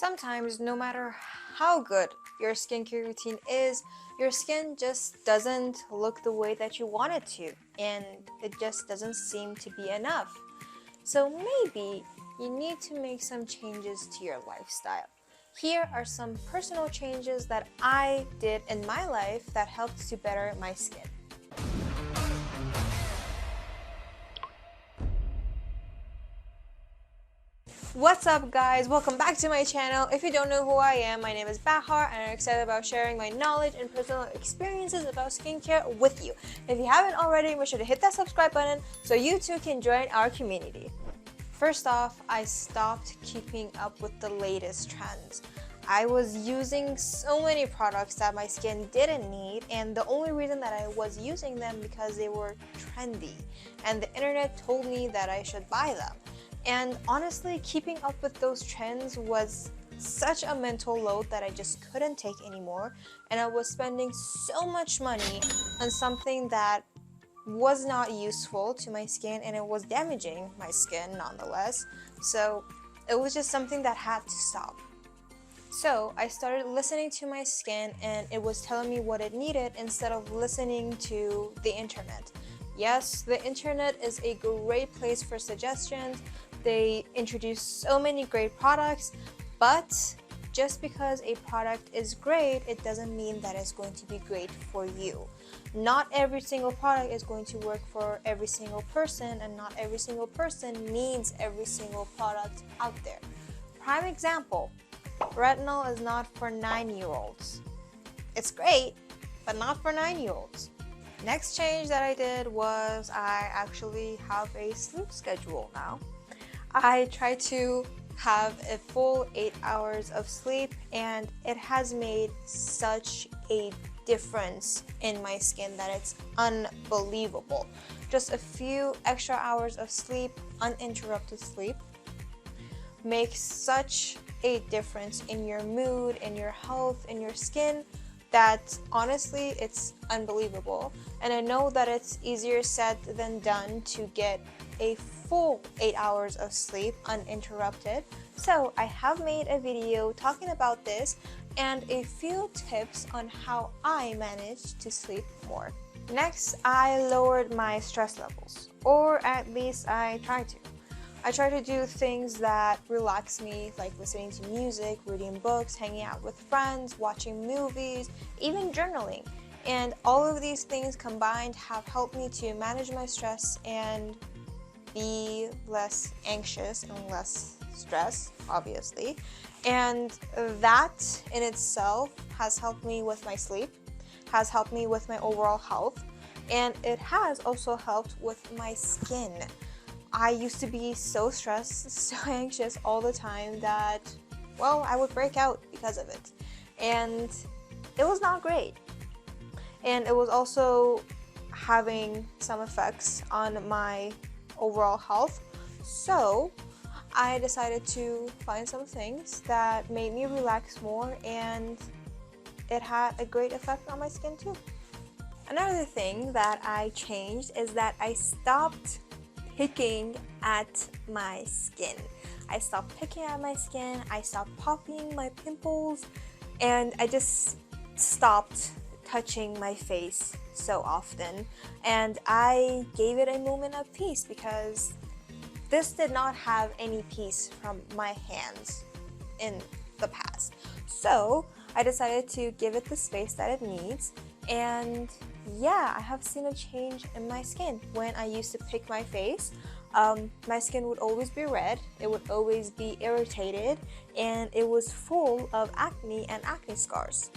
Sometimes, no matter how good your skincare routine is, your skin just doesn't look the way that you want it to, and it just doesn't seem to be enough. So maybe you need to make some changes to your lifestyle. Here are some personal changes that I did in my life that helped to better my skin. What's up guys, welcome back to my channel. If you don't know who I am, my name is Bahar and I'm excited about sharing my knowledge and personal experiences about skincare with you. If you haven't already, make sure to hit that subscribe button so you too can join our community. First off, I stopped keeping up with the latest trends. I was using so many products that my skin didn't need, and the only reason that I was using them because they were trendy and the internet told me that I should buy them. And honestly, keeping up with those trends was such a mental load that I just couldn't take anymore, and I was spending so much money on something that was not useful to my skin and it was damaging my skin nonetheless. So it was just something that had to stop. So I started listening to my skin and it was telling me what it needed instead of listening to the internet. Yes, the internet is a great place for suggestions. They introduce so many great products, but just because a product is great, it doesn't mean that it's going to be great for you. Not every single product is going to work for every single person, and not every single person needs every single product out there. Prime example, retinol is not for 9-year-olds. It's great, but not for 9-year-olds. Next change that I did was I actually have a sleep schedule now. I try to have a full 8 hours of sleep, and it has made such a difference in my skin that it's unbelievable. Just a few extra hours of sleep, uninterrupted sleep, makes such a difference in your mood, in your health, in your skin, that honestly it's unbelievable. And I know that it's easier said than done to get a full 8 hours of sleep uninterrupted. So I have made a video talking about this and a few tips on how I managed to sleep more. Next, I lowered my stress levels, or at least I try to. I try to do things that relax me, like listening to music, reading books, hanging out with friends, watching movies, even journaling. And all of these things combined have helped me to manage my stress and be less anxious and less stressed, obviously. And that in itself has helped me with my sleep, has helped me with my overall health, and it has also helped with my skin. I used to be so stressed, so anxious all the time that, well, I would break out because of it. And it was not great. And it was also having some effects on my overall health. So I decided to find some things that made me relax more, and it had a great effect on my skin too. Another thing that I changed is that I stopped picking at my skin. I stopped picking at my skin, I stopped popping my pimples, and I just stopped touching my face so often. And I gave it a moment of peace because this did not have any peace from my hands in the past. So I decided to give it the space that it needs, and yeah, I have seen a change in my skin. When I used to pick my face, my skin would always be red, it would always be irritated, and it was full of acne and acne scars.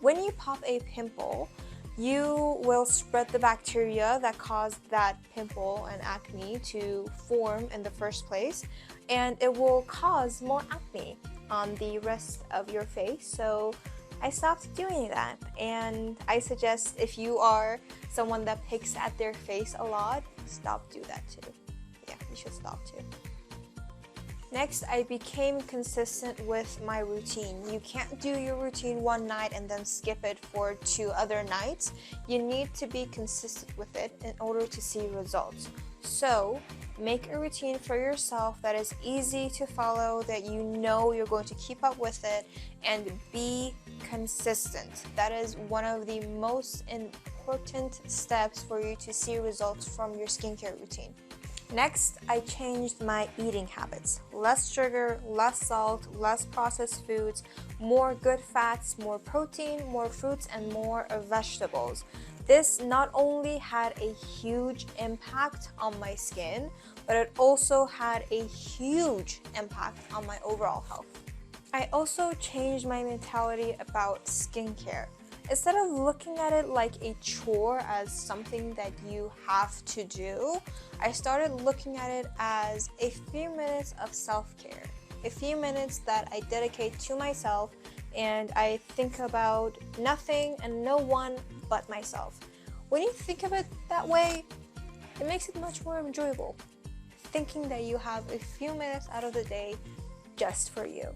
When you pop a pimple, you will spread the bacteria that caused that pimple and acne to form in the first place, and it will cause more acne on the rest of your face. So I stopped doing that, and I suggest if you are someone that picks at their face a lot, stop do that too. Yeah, you should stop too. Next, I became consistent with my routine. You can't do your routine one night and then skip it for 2 other nights. You need to be consistent with it in order to see results. So make a routine for yourself that is easy to follow, that you know you're going to keep up with it, and be consistent. That is one of the most important steps for you to see results from your skincare routine. Next, I changed my eating habits. Less sugar, less salt, less processed foods, more good fats, more protein, more fruits, and more vegetables. This not only had a huge impact on my skin, but it also had a huge impact on my overall health. I also changed my mentality about skincare. Instead of looking at it like a chore, as something that you have to do, I started looking at it as a few minutes of self-care. A few minutes that I dedicate to myself, and I think about nothing and no one but myself. When you think of it that way, it makes it much more enjoyable. Thinking that you have a few minutes out of the day just for you.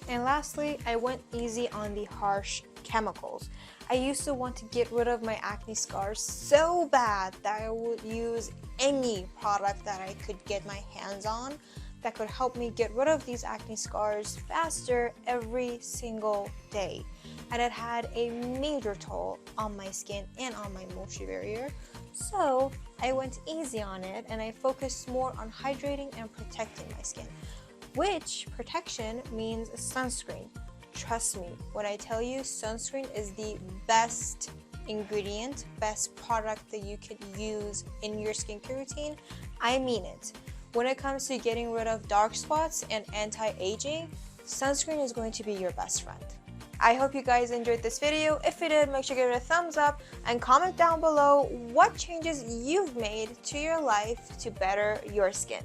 And lastly, I went easy on the harsh chemicals. I used to want to get rid of my acne scars so bad that I would use any product that I could get my hands on that could help me get rid of these acne scars faster every single day. And it had a major toll on my skin and on my moisture barrier. So I went easy on it and I focused more on hydrating and protecting my skin. Which protection means sunscreen. Trust me when I tell you sunscreen is the best ingredient, best product that you could use in your skincare routine. I mean it. When it comes to getting rid of dark spots and anti-aging, sunscreen is going to be your best friend. I hope you guys enjoyed this video. If you did, make sure to give it a thumbs up and comment down below what changes you've made to your life to better your skin.